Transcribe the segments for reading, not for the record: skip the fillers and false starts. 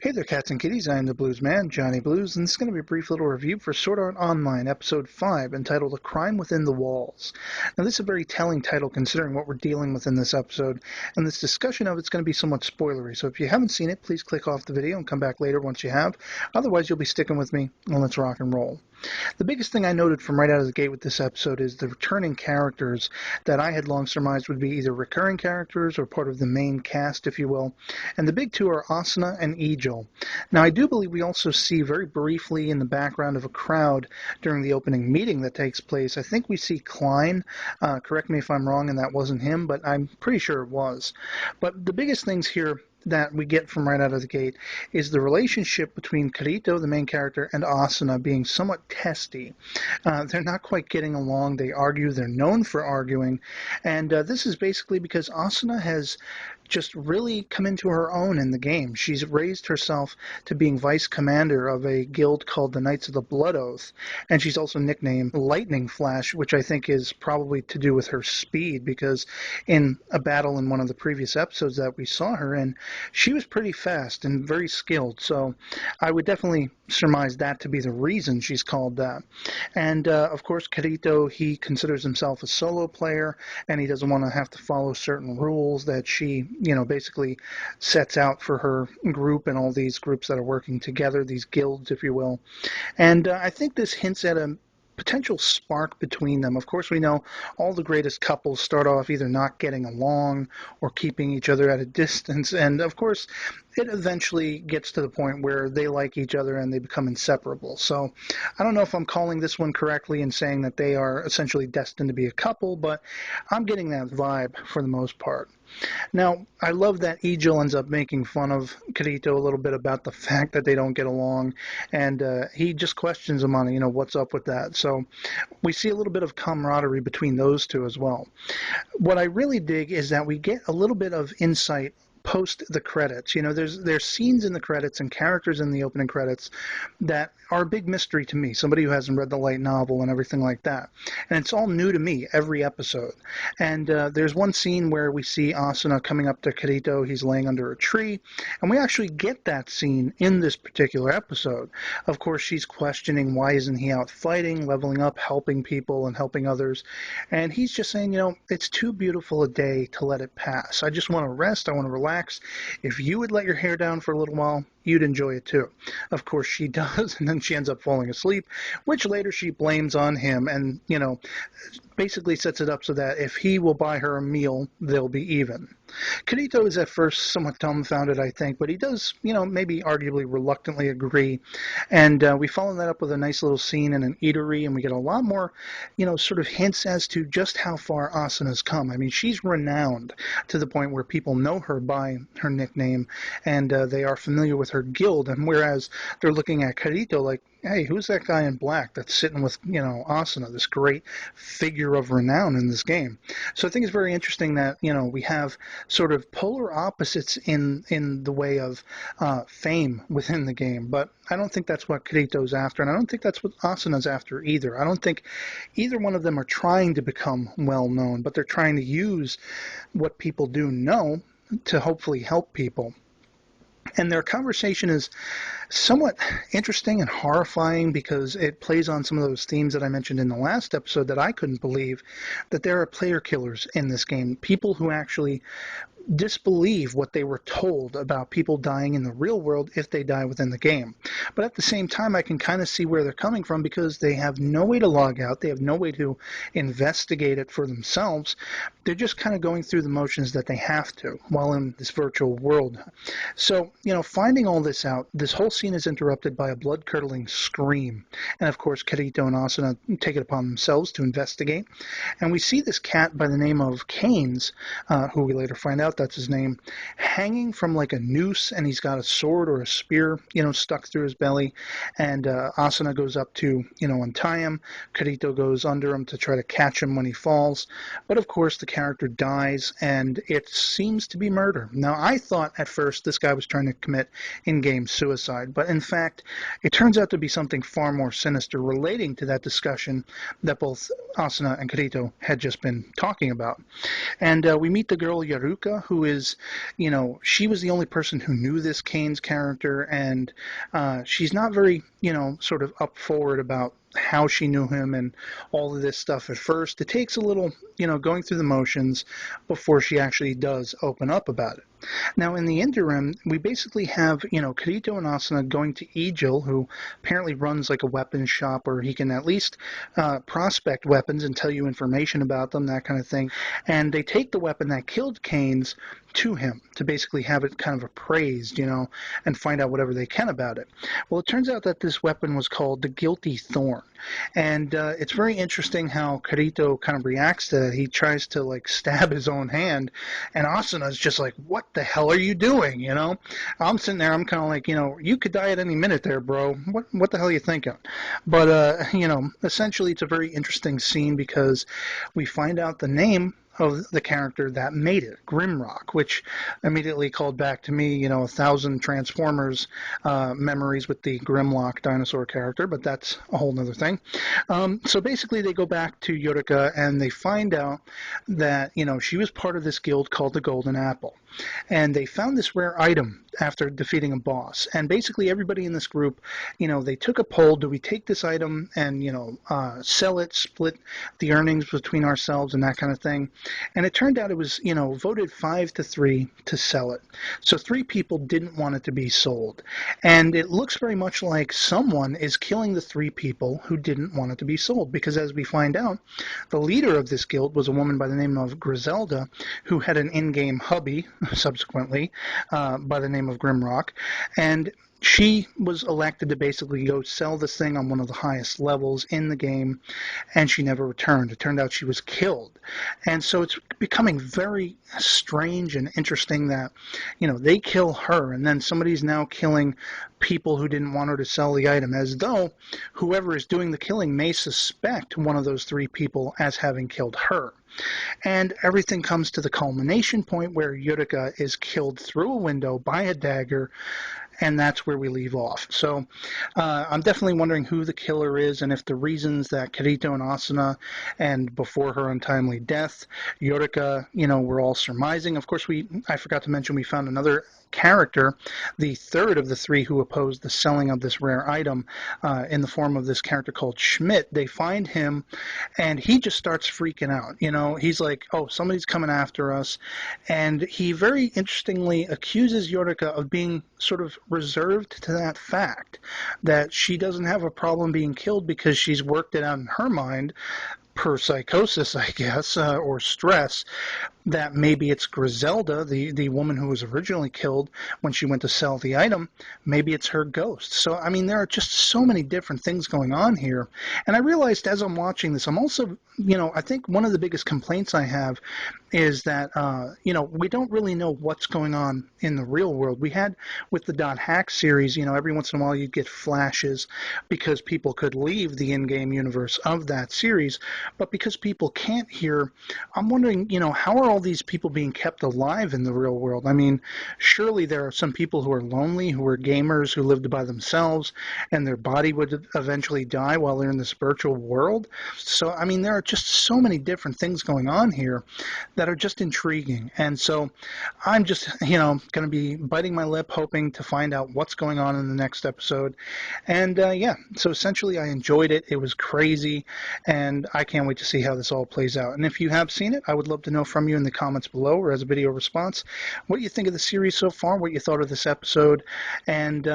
Hey there, cats and kitties. I am the Blues Man, Johnny Blues, and this is going to be a brief little review for Sword Art Online, Episode 5, entitled A Crime Within the Walls. Now, this is a very telling title considering what we're dealing with in this episode, and this discussion of it's going to be somewhat spoilery, so if you haven't seen it, please click off the video and come back later once you have. Otherwise, you'll be sticking with me, and let's rock and roll. The biggest thing I noted from right out of the gate with this episode is the returning characters that I had long surmised would be either recurring characters or part of the main cast, if you will. And the big two are Asuna and Ijil. Now, I do believe we also see very briefly in the background of a crowd during the opening meeting that takes place. I think we see Klein. Correct me if I'm wrong and that wasn't him, but I'm pretty sure it was. But the biggest things here that we get from right out of the gate is the relationship between Kirito, the main character, and Asuna being somewhat testy. They're not quite getting along. They argue. They're known for arguing. And this is basically because Asuna has just really come into her own in the game. She's raised herself to being vice commander of a guild called the Knights of the Blood Oath, and she's also nicknamed Lightning Flash, which I think is probably to do with her speed, because in a battle in one of the previous episodes that we saw her in, she was pretty fast and very skilled, so I would definitely surmise that to be the reason she's called that. And of course, Kirito, he considers himself a solo player, and he doesn't want to have to follow certain rules that she basically sets out for her group and all these groups that are working together, these guilds, if you will. And I think this hints at a potential spark between them. Of course, we know all the greatest couples start off either not getting along or keeping each other at a distance, and of course, it eventually gets to the point where they like each other and they become inseparable. So I don't know if I'm calling this one correctly and saying that they are essentially destined to be a couple, but I'm getting that vibe for the most part. Now, I love that Ijil ends up making fun of Kirito a little bit about the fact that they don't get along, and he just questions him on, what's up with that. So we see a little bit of camaraderie between those two as well. What I really dig is that we get a little bit of insight post the credits. There's scenes in the credits and characters in the opening credits that are a big mystery to me, somebody who hasn't read the light novel and everything like that. And it's all new to me every episode. And there's one scene where we see Asuna coming up to Kirito. He's laying under a tree, and we actually get that scene in this particular episode. Of course, she's questioning why isn't he out fighting, leveling up, helping people and helping others. And he's just saying, it's too beautiful a day to let it pass. I just want to rest. I want to relax. If you would let your hair down for a little while, you'd enjoy it too. Of course she does, and then she ends up falling asleep, which later she blames on him and, basically sets it up so that if he will buy her a meal, they'll be even. Kirito is at first somewhat dumbfounded, I think, but he does, maybe arguably reluctantly agree. And we follow that up with a nice little scene in an eatery, and we get a lot more, sort of hints as to just how far Asuna's come. I mean, she's renowned to the point where people know her by her nickname, and they are familiar with her guild, and whereas they're looking at Kirito like, hey, who's that guy in black that's sitting with, Asuna, this great figure of renown in this game? So I think it's very interesting that, we have sort of polar opposites in the way of fame within the game. But I don't think that's what Kirito's after, and I don't think that's what Asuna's after either. I don't think either one of them are trying to become well-known, but they're trying to use what people do know to hopefully help people. And their conversation is somewhat interesting and horrifying because it plays on some of those themes that I mentioned in the last episode, that I couldn't believe that there are player killers in this game, people who actually disbelieve what they were told about people dying in the real world if they die within the game. But at the same time, I can kind of see where they're coming from because they have no way to log out. They have no way to investigate it for themselves. They're just kind of going through the motions that they have to while in this virtual world. So, finding all this out, this whole scene is interrupted by a blood-curdling scream. And of course, Kirito and Asuna take it upon themselves to investigate. And we see this cat by the name of Canes, who we later find out that's his name, hanging from like a noose, and he's got a sword or a spear, stuck through his belly, and Asuna goes up to, untie him. Kirito goes under him to try to catch him when he falls, but of course the character dies, and it seems to be murder. Now, I thought at first this guy was trying to commit in-game suicide, but in fact, it turns out to be something far more sinister relating to that discussion that both Asuna and Kirito had just been talking about. And we meet the girl Yaruka, Asuna, who is, she was the only person who knew this Kane's character, and she's not very, sort of up forward about how she knew him and all of this stuff at first. It takes a little, going through the motions before she actually does open up about it. Now, in the interim, we basically have, Kirito and Asuna going to Egil, who apparently runs like a weapons shop where he can at least prospect weapons and tell you information about them, that kind of thing. And they take the weapon that killed Kane's to him to basically have it kind of appraised, and find out whatever they can about it. Well, it turns out that this weapon was called the Guilty Thorn. And it's very interesting how Kirito kind of reacts to that. He tries to like stab his own hand, and Asuna's just like, what the hell are you doing? I'm sitting there, I'm kind of like, you could die at any minute there, bro. What the hell are you thinking? But, essentially it's a very interesting scene because we find out the name of the character that made it, Grimrock, which immediately called back to me, 1,000 Transformers memories with the Grimlock dinosaur character, but that's a whole other thing. So basically they go back to Yurika and they find out that, she was part of this guild called the Golden Apple. And they found this rare item after defeating a boss. And basically everybody in this group, they took a poll, do we take this item and, sell it, split the earnings between ourselves and that kind of thing. And it turned out it was, voted 5-3 to sell it. So 3 people didn't want it to be sold. And it looks very much like someone is killing the 3 people who didn't want it to be sold. Because as we find out, the leader of this guild was a woman by the name of Griselda, who had an in-game hubby, subsequently, by the name of Grimrock. And she was elected to basically go sell this thing on one of the highest levels in the game, and she never returned. It turned out she was killed. And so it's becoming very strange and interesting that, they kill her, and then somebody's now killing people who didn't want her to sell the item, as though whoever is doing the killing may suspect one of those 3 people as having killed her. And everything comes to the culmination point where Yurika is killed through a window by a dagger, and that's where we leave off. So I'm definitely wondering who the killer is, and if the reasons that Kirito and Asuna, and before her untimely death, Yurika, we're all surmising. Of course, I forgot to mention we found another character, the third of the 3 who opposed the selling of this rare item, in the form of this character called Schmidt. They find him, and he just starts freaking out. He's like, oh, somebody's coming after us. And he very interestingly accuses Yurika of being sort of reserved to that fact, that she doesn't have a problem being killed because she's worked it out in her mind, per psychosis, I guess, or stress, that maybe it's Griselda, the woman who was originally killed when she went to sell the item. Maybe it's her ghost. So, I mean, there are just so many different things going on here. And I realized as I'm watching this, I'm also, I think one of the biggest complaints I have is that, we don't really know what's going on in the real world. We had with the .hack series, every once in a while you'd get flashes because people could leave the in-game universe of that series. But because people can't hear, I'm wondering, how are all these people being kept alive in the real world? I mean, surely there are some people who are lonely, who are gamers, who lived by themselves, and their body would eventually die while they're in this virtual world. So, I mean, there are just so many different things going on here that are just intriguing. And so I'm just, going to be biting my lip, hoping to find out what's going on in the next episode. And so essentially I enjoyed it. It was crazy, and I can't wait to see how this all plays out. And if you have seen it, I would love to know from you in the comments below or as a video response what you think of the series so far, what you thought of this episode, and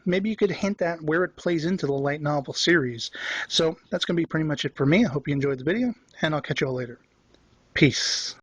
maybe you could hint at where it plays into the light novel series. So that's going to be pretty much it for me. I hope you enjoyed the video, and I'll catch you all later. Peace.